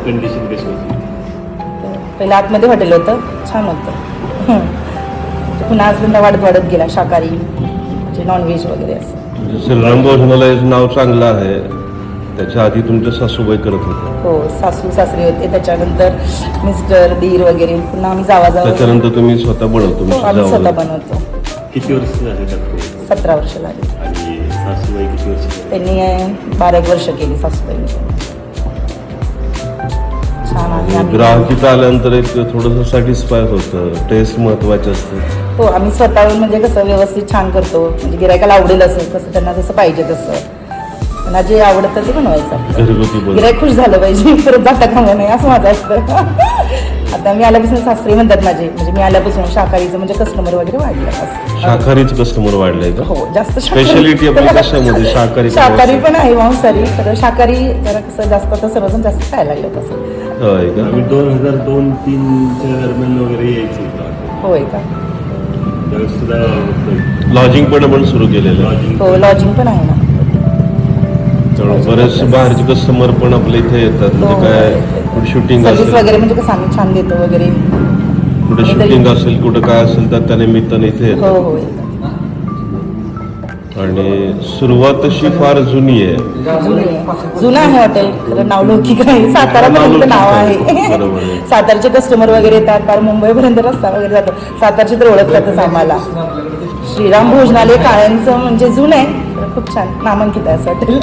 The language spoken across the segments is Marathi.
कंडिशन कशी होती? पहिलं आतमध्ये हॉटेल होतं, छान होतं. पुन्हा आज वाढत गेला, शाकाहारी म्हणजे नॉनव्हेज वगैरे असं. श्रीराम भोजनालयाचं नाव चांगलं आहे. त्याच्या आधी तुमच्या सासूबाई करत होते? हो, सासू सासरे होते, त्याच्यानंतर मिस्टर दीर वगैरे, पुन्हा आम्ही जावा. त्याच्यानंतर तुम्ही स्वतः बनवतो? आम्ही स्वतः बनवतो. किती वर्ष झाले? 17 वर्ष झाली. आणि सासूबाई किती वर्ष? त्यांनी 12 वर्ष केली सासूबाईंनी. छान आहे. ग्राहक इथं आल्यानंतर एक थोडंसं सॅटिस्फाय होतं, टेस्ट महत्वाचे असते. हो, आम्ही स्वतःहून म्हणजे कसं व्यवस्थित छान करतो, म्हणजे गिरायकाला आवडेल असं, कसं त्यांना जसं पाहिजे तसं त्यांना जे आवडतं ते बनवायचं. घरगुती गिरायक खुश झालं पाहिजे, परत जाता कामा नाही असं माझं असतं. आता मी आल्यापासून सासरे म्हणतात माझे, म्हणजे मी आल्यापासून शाकाहारीचं म्हणजे कस्टमर वगैरे वाढलं असं. शाकाहारीचं कस्टमर वाढलंय का? हो, जास्त स्पेशालिटी आपली कशामध्ये? शाकाहारी पण आहे, मांसाहारी. तर शाकाहारी जरा कसं जास्त आता सर्वजण जास्त खायला लागलं तसं. होय का? आम्ही 2002-03 दरम्यान वगैरे यायचो. होय का? त्यावेळेस सुद्धा लॉजिंग पण सुरू केलेलं आहे. हो, लॉजिंग पण आहे ना. बरेचसे बाहेरचे कस्टमर पण आपल्या इथे येतात. म्हणजे काय शूटिंग सर्व्हिस असेल वगैरे म्हणजे कसं आम्ही छान देतो वगैरे. कुठे शूटिंग असेल, कुठं काय असेल तर त्या निमित्ताने इथे हो येतात. हो येतात. आणि सुरुवात तशी फार जुनी आहे. जुनं आहे हॉटेल, खरं नावलौकिक आहे. सातारापर्यंत नाव आहे. बरोबर आहे. सातारचे कस्टमर वगैरे येतात, फार मुंबईपर्यंत रस्ता वगैरे जातो. सातारचे तर ओळखतातच आम्हाला. श्रीराम भोजनालय काळ्यांचं म्हणजे जुनं आहे, खूप छान नामांकित आहे असं हॉटेल.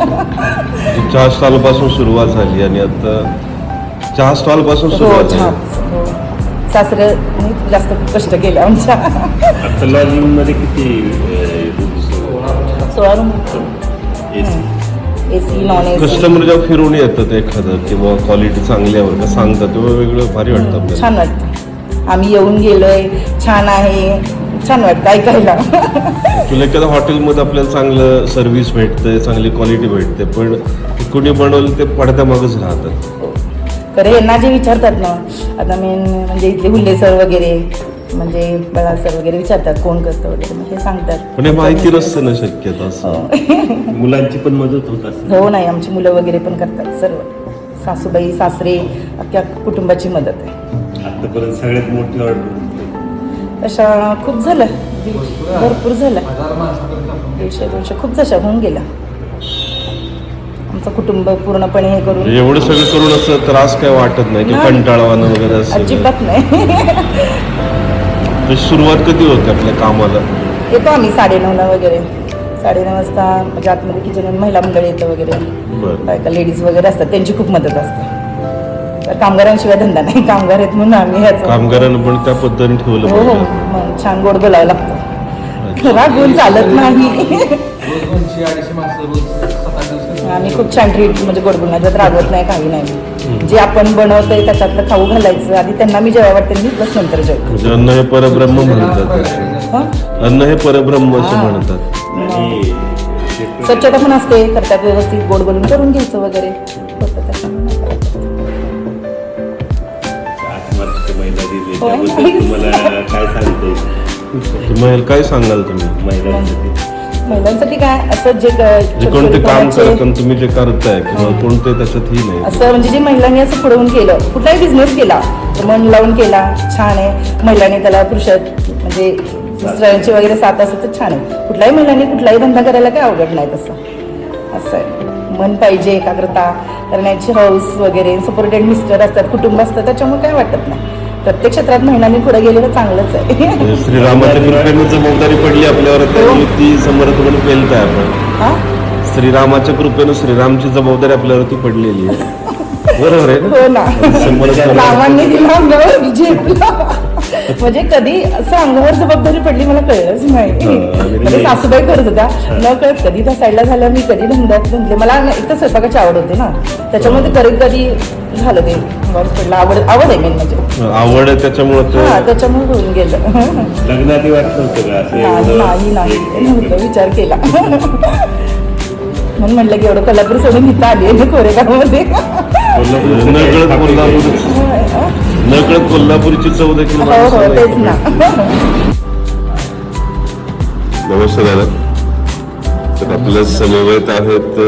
चहा स्टॉल पासून सुरुवात झाली आणि आता चहा स्टॉल पासून सुरुवात झाली. सासरे जास्त कष्ट केले आमच्या. आता लॉजिंग मध्ये किती? 16 room. AC non AC. Customer जेव्हा फिरून येतात एखादं किंवा क्वालिटी चांगली आहे का सांगतात तेव्हा वेगळं भारी वाटतं आपल्याला. छान वाटतं. आम्ही येऊन गेलोय, छान आहे, छान वाटतं ऐकायला. तुला एखाद्या हॉटेलमध्ये आपल्याला चांगलं सर्व्हिस भेटते, चांगली क्वालिटी भेटते, पण कोणी बनवलं ते पडद्यामागच राहतात. खरं यांना जे विचारतात ना, आता मेन म्हणजे इथले हुल्ले सर वगैरे, म्हणजे बळा सर वगैरे विचारतात कोण करतं वगैरे, मग हे सांगतात. पण हे माहिती नसतं ना शक्यता असं. मुलांची पण मदत होत असेल? हो, नाही, आमची मुलं वगैरे पण करतात सर्व. सासूबाई सासरे अख्ख्या कुटुंबाची मदत आहे. आतापर्यंत सगळ्यात मोठी ऑर्डर तशा खूप झालं, भरपूर झालं. 150-200 खूप जशा होऊन गेल्या. आमचं कुटुंब पूर्णपणे हे करून एवढं सगळं करून असं त्रास काय वाटत नाही की कंटाळवानं वगैरे असं? अजिबात नाही. सुरुवात कधी होते आपल्या कामाला? येतो आम्ही 9:30ला वगैरे. 9:30 वाजता म्हणजे आतमध्ये किचन महिला मंडळ येतं वगैरे. बायका लेडीज वगैरे असतात, त्यांची खूप मदत असते. कामगारांशिवाय धंदा नाही, कामगार आहेत म्हणून आम्ही ह्याचं. कामगारांना पण त्या पद्धतीने ठेवलं हो हो, मग छान गोड बोलावं लागतं. रागून चालत नाही. आम्ही खूप छान ट्रीट म्हणजे गोड बोलण्याच्यात रागवत नाही, काही नाही. जे आपण बनवतोय त्याच्यातलं खाऊ घालायचं. आधी त्यांना मी जेव्हा वाटते मी प्लस नंतर जेवतो. म्हणजे अन्न हे परब्रह्म म्हणतात. अन्न हे परब्रह्म असं म्हणतात. स्वच्छता पण असते, करतात व्यवस्थित, गोड बोलून करून घ्यायचं वगैरे होतं त्याच्यामुळे. काय सांगाल तुम्ही महिलांसाठी? काय असं जे कोणते काम करत तुम्ही जे करताय किंवा कोणते त्याच्यात ही नाही असं म्हणजे जे महिलांनी असं पुढवून केलं, कुठलाही बिझनेस केला मन लावून केला, छान आहे. महिलांनी त्याला म्हणजे मिस्टरांची वगैरे साथ असं तर छान आहे. कुठल्याही महिलांनी कुठलाही धंदा करायला काही अवघड नाही तसं. असं आहे, मन पाहिजे, एकाग्रता करण्याची हौस वगैरे, सपोर्टेड मिस्टर असतात, कुटुंब असतं, त्याच्यामुळे काय वाटत नाही. प्रत्येक क्षेत्रात महिलांनी पुढे गेलेलं चांगलंच आहे. श्रीरामाच्या कृपेने जबाबदारी पडली आपल्यावर, ती समर्थपणे पेलताय आपण. श्रीरामाच्या कृपेनं श्रीरामची जबाबदारी आपल्यावरती पडलेली आहे. बरोबर आहे हो ना समोरच्या रामांनी तिला अंगावर झेपला म्हणजे कधी असं अंगावर जबाबदारी पडली मला कळलंच नाही. म्हणजे सासूबाई करत होत्या न कळत कधी त्या साईडला झालं मी कधी धंद्यात गुंतले. मला एक तर स्वयंपाकाची आवड होती ना त्याच्यामध्ये कधी झालं ते अंगावर पडलं. आवड आहे मेन म्हणजे आवड आहे त्याच्यामुळे हा त्याच्यामुळे होऊन गेलं. लग्नाआधी वाटलं होतं का असं नाही नव्हतं विचार केला म्हणून म्हटलं की एवढं कोल्हापूर सोडून इथं आली आहे कोरेगावमध्ये. नकळत कोल्हापूरची चव देखील हो तेच ना. नमस्कार दादा. तर आपल्या समवेत आहेत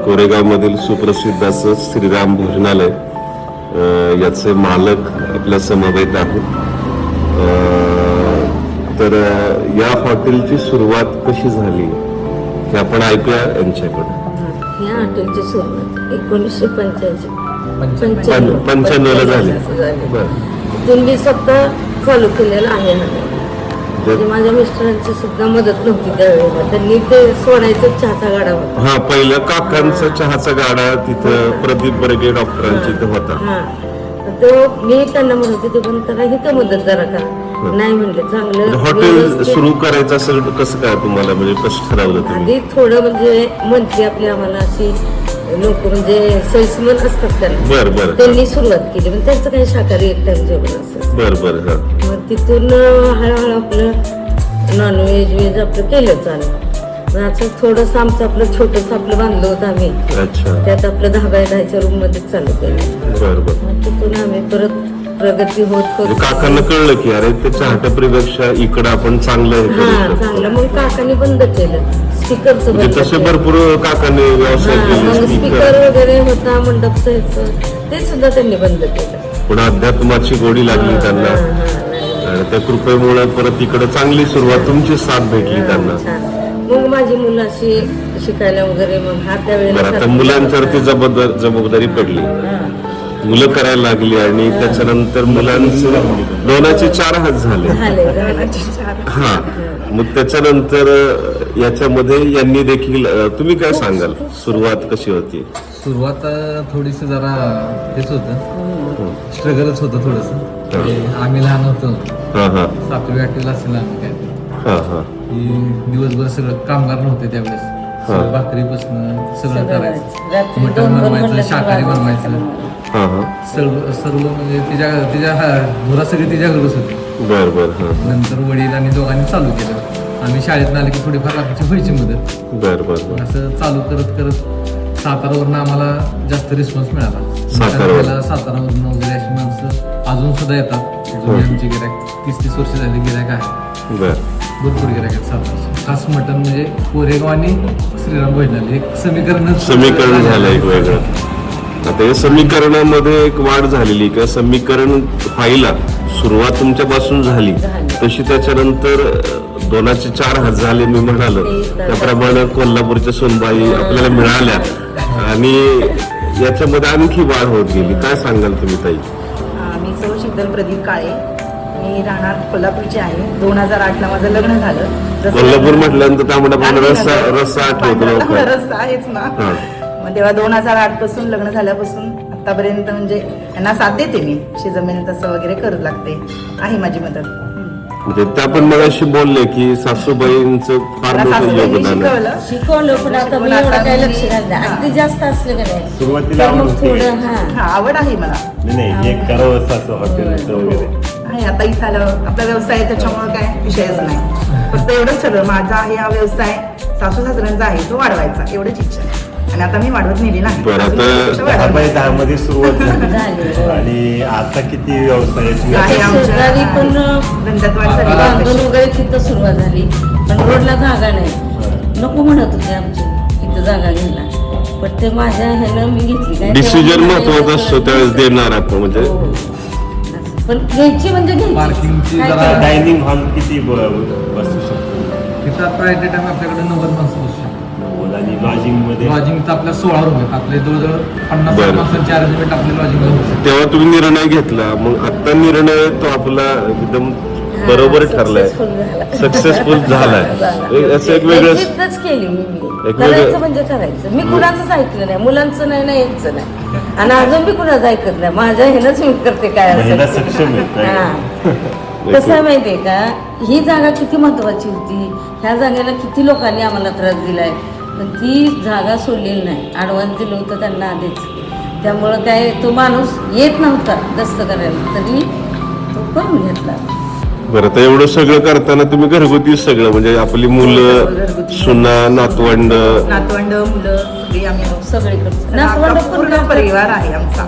कोरेगावमधील सुप्रसिद्ध असं श्रीराम भोजनालय. याचे मालक आपल्या समवेत आहेत. तर या हॉटेलची सुरुवात कशी झाली हे आपण ऐकूया यांच्याकडे. या हॉटेलची सुरुवात 1985 पंच्याण्णवला झाली. तिथून मी स्वतः चालू केलेलं आहे हॉटेल. म्हणजे माझ्या मिस्टरांची सुद्धा मदत नव्हती त्यावेळेला. त्यांनी ते सोडायचं चहाचा गाडा होता. हा पहिलं काकांचा चहाचा गाडा तिथं प्रदीप बर्गे डॉक्टरांची इथं होता. हा तो मी त्यांना म्हणत होते ते बंद करा इथं मदत जरा करा. नाही म्हणले चांगलं हॉटेल व्यवस्थित. सुरू करायचं असेल तर कसं काय तुम्हाला म्हणजे कसं ठरवलं तुम्ही? आधी थोडं म्हणजे मंथली आपली आम्हाला अशी लोक म्हणजे सेल्समन असतात त्यांना बर बर त्यांनी सुरुवात केली. पण त्यांचं काही शाकाहारी एक टाइम जेवण असतं. बर बर हा मग तिथून हळूहळू आपलं नॉनव्हेज व्हेज आपलं केलं चालू. असं थोडंसं आमचं आपलं छोटंसं आपलं बांधलं होतं आम्ही. अच्छा त्यात आपलं 10x10च्या रूम मध्ये चालू केलं. बर बर. मग तिथून आम्ही परत प्रगती होत म्हणजे होत काकांना कळलं की अरे त्याच्या हॉटेलपेक्षा इकडं आपण चांगलं हे करू हा शकतो. चांगलं. मग काकांनी बंद केलं स्पीकरचं म्हणजे बंद तसे केलं. भरपूर काकांनी व्यवसाय हा, मग केले स्पीकर स्पीकर. वगैरे होता मंडपचं ह्याचं ते सुद्धा त्यांनी बंद केलं. पण अध्यात्माची गोडी लागली त्यांना हा, नाही. आणि त्या कृपेमुळे परत इकडे चांगली सुरुवात तुमची साथ भेटली त्यांना. छान. मग माझी मुलं अशी शिकायला वगैरे मग हा त्यावेळेला बरं आता सातवीला मुलांच्यावरती जबाबदारी पडली. हा. मुलं करायला लागली आणि त्याच्यानंतर मुलांचं 2चे 4 हात झाले. हा मग त्याच्यानंतर याच्यामध्ये यांनी देखील तुम्ही काय सांगाल सुरुवात कशी होती? सुरुवात थोडीशी जरा हेच होतं स्ट्रगलच होतं थोडंसं. आम्ही लहान होतो हा हा 7वी 8वीला असेल आम्ही काय हा हा की दिवसभर सगळं कामगार नव्हते त्यावेळेस. सगळं भाकरीपासून सगळं करायचं. रात्री मटण 2-2 बनवायचं म्हणलं शाकाहारी तर बनवायचं हा हा सर्व म्हणजे तिच्या घरा सगळी तिच्याकडेच होती. बर बर हा नंतर वडिलांनी दोघांनी चालू केलं. आम्ही शाळेत आले की थोडीफार रात्रीची व्हायची मदत. बर बर बर. असं चालू करत सातारावरनं आम्हाला जास्त रिस्पॉन्स मिळाला. सातारावरून. मला सातारावरनं वगैरे अशी माणसं अजून सुद्धा येतात. जुनी आमची गिऱ्हाईक 30-30 वर्ष झाली गिऱ्हाईक आहे. बर भरपूर गिऱ्हाईक आहेत साताराची. खास मटण म्हणजे कोरेगाव आणि श्रीराम भोजनालय एक समीकरण झालं एक वेगळं. आता या समीकरणामध्ये एक वाढ झालेली किंवा समीकरण व्हायला सुरुवात तुमच्यापासून झाली तशी त्याच्यानंतर 2चे 4 हात झाले मी म्हणालो त्याप्रमाणे कोल्हापूरच्या सोनबाई आपल्याला मिळाल्या आणि याच्यामध्ये आणखी वाढ होत गेली. काय सांगाल तुम्ही ताई? मी सौ शीतल प्रदीप काळे. मी राहणार कोल्हापूरची आहे. 2008ला माझं लग्न झालं. जसं कोल्हापूर म्हटल्यानंतर तांबडा पांढरा रस्सा आठवतो पांढरा रस्सा आहेच ना. हा. मग तेव्हा 2008 पासून लग्न झाल्यापासून आतापर्यंत म्हणजे यांना साथ देते मी. जमेल तसं वगैरे करू लागते. आहे माझी मदत. म्हणजे त्या पण मग अशी बोलले की सासूबाईंचं फार मला मोठं सासूबाईंनी योगदान आहे. शिकवलं. शिकवलं पण आता मी एवढं काही लक्ष घाललं. अगदी जास्त असलं का नाही सुरुवातीला तर आवड मग होती. थोडं हा हा आवड आहे मला. नाही एक करावं असं हॉटेलचं वगैरे. आहे आता इथं आलं आपला व्यवसाय आहे त्याच्यामुळे काय विषयच नाही. फक्त एवढंच ठरलं माझा आहे हा व्यवसाय सासू सासऱ्यांचा आहे तो वाढवायचा एवढंच इच्छा आहे. आणि आता मी वाढवत नेली नाही. बरं, आता अजून 10/10 मध्ये सुरुवात झाली झाली. आणि आता किती व्यवसायाची आहे आमच्या शेजारी पण धंद्यात वाढ झाली. बांधून वगैरे तिथं सुरुवात झाली. पण रोडला जागा नाही. नको म्हणत होते आमची तिथं जागा घ्यायला. पण ते माझ्या ह्यानं मी घेतली काय डिसिजन महत्वाचा असतो त्यावेळेस देणार आपण म्हणजे हो. पण घ्यायची म्हणजे घ्यायची. पार्किंगची काय जरा करायचं? डायनिंग हॉल किती बसू शकतो? तिथं आता ॲट टाइम आपल्याकडे 90 माणसं बसू शकतात. आणि लॉजिंग मध्ये लॉजिंग तर आपल्या 16 रूम आहेत. आपले जवळजवळ 50 बरं. माणसांची अरेंजमेंट आपल्या लॉजिंगला होऊ शकते. तेव्हा तुम्ही निर्णय घेतला मग आता निर्णय तो आपला एकदम बरोबर ठरलाय Successful झाला. सक्सेसफुल झालाय असं एक वेगळं जिद्दच केली मी एक करायचं वेगळं- म्हणजे करायचं. मी कुणाचंच ऐकलं नाही, मुलांचं नाही ना यायचं नाही, आणि अजून मी कुणाचं ऐकत नाही. माझ्या ह्यानंच मी करते काय महिला असेल ते. सक्षम आहेत काय? हा. कसं आहे माहितीये का, ही जागा किती महत्वाची होती, ह्या जागेला किती लोकांनी आम्हाला त्रास दिलाय, पण ती जागा सोडलेली नाही. ॲडव्हान्स दिलं होतं त्यांना आधीच, त्यामुळं काय तो माणूस येत नव्हता दस्त करायला, तरी तो करून घेतला. बरं तर एवढं सगळं करताना तुम्ही घरगुती सगळं म्हणजे आपली मुलं सुना नातवंड नातवंड मुलं सगळी आम्ही सगळीकडचं नातवंड नातवंड पण पूर्ण करतात. परिवार आहे आमचा.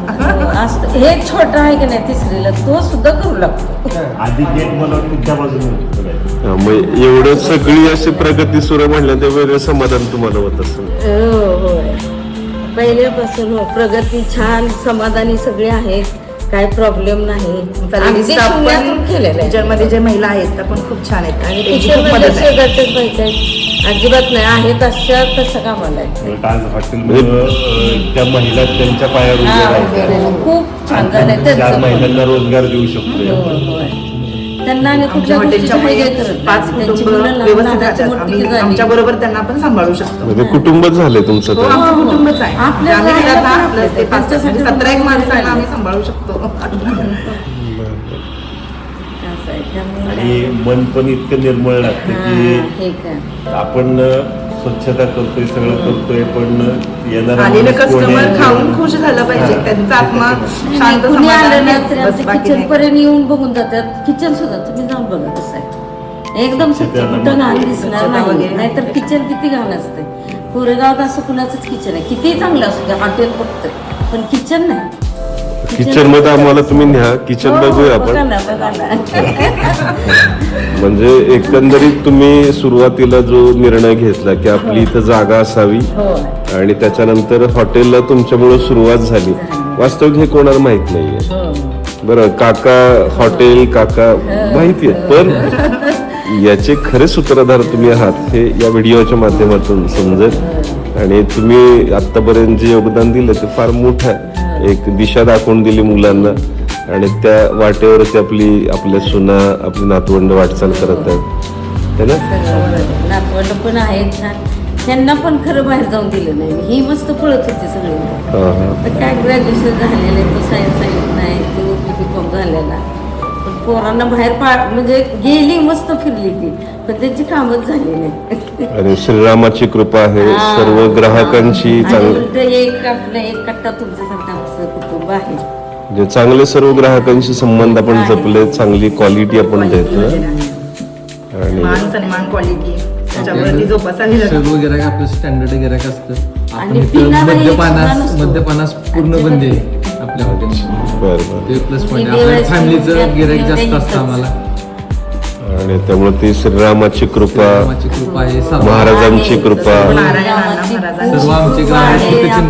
असतं. हे छोटं आहे की नाही तिसरीला, तो सुद्धा करू लागतो. आधी गेट मला वाटतं त्या बाजूने बघायचं. मग एवढं सगळी अशी प्रगती सुरू म्हणलं ते वेगळं समाधान तुम्हाला होत असेल. होय, पहिल्यापासून हो, प्रगती छान, समाधानी सगळे आहेत, काय प्रॉब्लेम नाही. अगदी शून्यातून केलेलं आहे. किचनमध्ये जे महिला आहेत त्या पण खूप छान आहेत आणि त्यांची किचन खूप मध्ये मदत आहे. शेजारच्याच बायका आहेत, अजिबात नाही आहेत अशा तसं कामाला आहेत. उलट आज हॉटेलमुळं त्या महिला त्यांच्या पायावर उभ्या हा, राहतात. खूप छान झालंय चार त्यांचं. महिलांना रोजगार देऊ शकतो होय, होय. त्यांना आणि आमच्या कुठल्या हॉटेलच्या गोष्टीची मध्ये काही करत नाही. 5 त्यांची कुटुंब मुलं लहान, व्यवस्थित लहानाची राहतात. मोठी आम्ही झाली. आमच्या बरोबर त्यांना पण सांभाळू शकतो. म्हणजे कुटुंबच झालंय तुमचं हो, तर. आमचं कुटुंबच आहे. आपल्या आम्ही घराला घरात पण आपलं ते पाच- त्यांच्यासाठी 17 माणसांना झालं. आम्ही सांभाळू शकतो. असं आहे. त्यामुळे आणि मन पण इतकं निर्मळ लागतं हा, की हे काय. आपण स्वच्छता करतोय सगळं करतोय पण येणारा आलेलं माणूस कोण कस्टमर आहे? खाऊन खुश झालं पाहिजे, त्यांचा आत्मा शांत कुणी समाधान आलं ना आहे. तरी बस आमचं बाकी किचन नाही. पर्यंत येऊन बघून जातात. किचन सुद्धा तुम्ही जाऊन बघा कसं आहे, एकदम स्वच्छ, कुठं घाण दिसणार स्वच्छता नाही. वगैरे. नाहीतर किचन किती घाण असते. कोरेगावात असं कुणाचंच किचन आहे, किती चांगलं असू दे, हॉटेल बघतोय पण किचन नाही. किचन मध्ये आम्हाला तुम्ही न्या किचन हो, बघूया बघा आपण. ना, बघा ना. म्हणजे एकंदरीत तुम्ही सुरुवातीला जो निर्णय घेतला की आपली इथं जागा असावी हो. आणि त्याच्यानंतर हॉटेलला तुमच्यामुळे सुरुवात झाली. वास्तविक हे कोणाला माहित नाहीये. हो. बरं काका हॉटेल काका माहिती आहे पण याचे खरे सूत्रधार तुम्ही आहात हे या व्हिडिओच्या माध्यमातून समजेल. आणि तुम्ही आतापर्यंत जे योगदान दिलं ते फार मोठं आहे. एक दिशा दाखवून दिली मुलांना आणि त्या वाटेवरती आपल्या सुना आपली नातवंड वाटचाल करत आहेत है ना. सगळं नातवंड पण आहेत छान, त्यांना पण खरं बाहेर जाऊन दिलं नाही. ही मस्त पळत होती सगळी. हा, हा. तर काय ग्रॅज्युएशन झालेलं आहे, तो सायन्स नाही, तो BCom झालेला. पण पोरांना बाहेर म्हणजे गेली मस्त फिरली ती, पण त्यांची कामच झाली नाही. आणि श्रीरामाची कृपा आहे सर्व ग्राहकांची आणि चांगली उलटं एक कट्टा तुमच्यासारखं आमचं कुटुंब आहे. जे चांगले सर्व ग्राहकांशी संबंध आपण जपले चांगली क्वालिटी आपण देतो आणि मान सन्मान क्वालिटी त्याच्यावरती जोपासावी लागते. सर्व गिरायक आपलं स्टँडर्ड गिरायक असतं. आणि आपण पिणारा एक सुद्धा नसतो. मद्यपानास पूर्ण बंदी आहे आपल्या हॉटेलमध्ये. बरं ते प्लस पॉईंट किती आपल्या वेळेस फॅमिलीचं तुमच्या गिरायक जास्त पिढीमध्ये असतं आम्हाला. आणि त्यामुळे ती श्रीरामाची कृपा रामाची कृपा आहे महाराजांची कृपा सर्व आमचे ग्राहक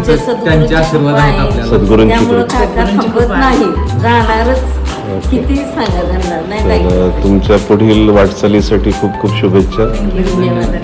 तिथे त्यांचे आशीर्वाद आहेत आपल्याला. सद्गुरूंची त्यामुळं कृपा. काका थांबत नाही, जाणारच. किती सांगा त्यांना नाही तर तुमच्या पुढील वाटचालीसाठी खूप खूप शुभेच्छा. धन्यवाद.